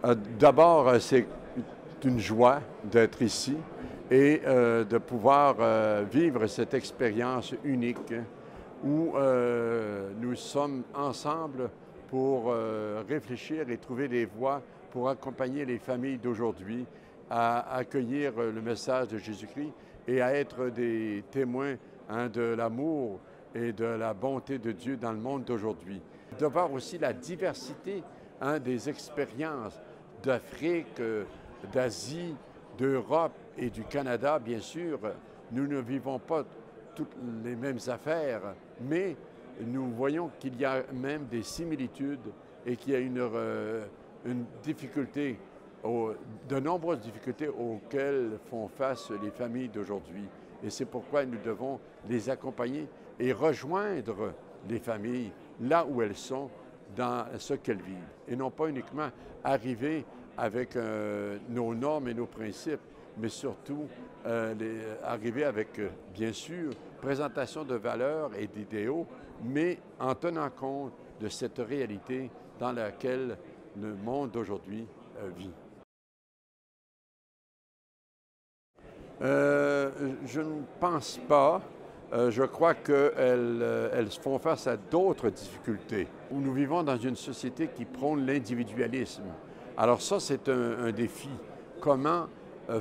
D'abord, c'est une joie d'être ici et de pouvoir vivre cette expérience unique où nous sommes ensemble pour réfléchir et trouver des voies pour accompagner les familles d'aujourd'hui à accueillir le message de Jésus-Christ et à être des témoins de l'amour et de la bonté de Dieu dans le monde d'aujourd'hui. De voir aussi la diversité des expériences d'Afrique, d'Asie, d'Europe et du Canada, bien sûr. Nous ne vivons pas toutes les mêmes affaires, mais nous voyons qu'il y a même des similitudes et qu'il y a une difficulté, de nombreuses difficultés auxquelles font face les familles d'aujourd'hui. Et c'est pourquoi nous devons les accompagner et rejoindre les familles là où elles sont dans ce qu'elles vivent. Et non pas uniquement arriver avec nos normes et nos principes, mais surtout arriver avec, bien sûr, présentation de valeurs et d'idéaux, mais en tenant compte de cette réalité dans laquelle le monde d'aujourd'hui vit. Je ne pense pas. Je crois qu'elles font face à d'autres difficultés. Nous vivons dans une société qui prône l'individualisme. Alors ça, c'est un défi. Comment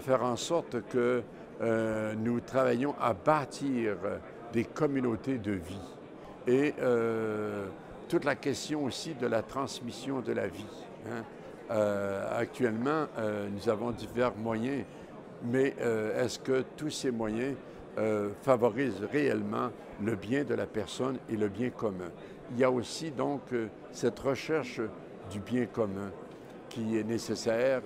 faire en sorte que nous travaillons à bâtir des communautés de vie et toute la question aussi de la transmission de la vie. Actuellement, nous avons divers moyens, mais est-ce que tous ces moyens favorisent réellement le bien de la personne et le bien commun? Il y a aussi donc cette recherche du bien commun qui est nécessaire.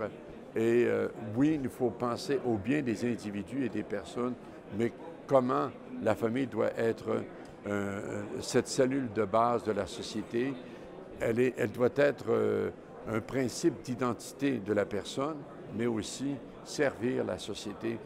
Et oui, il faut penser au bien des individus et des personnes, mais comment la famille doit être cette cellule de base de la société. Elle doit être un principe d'identité de la personne, mais aussi servir la société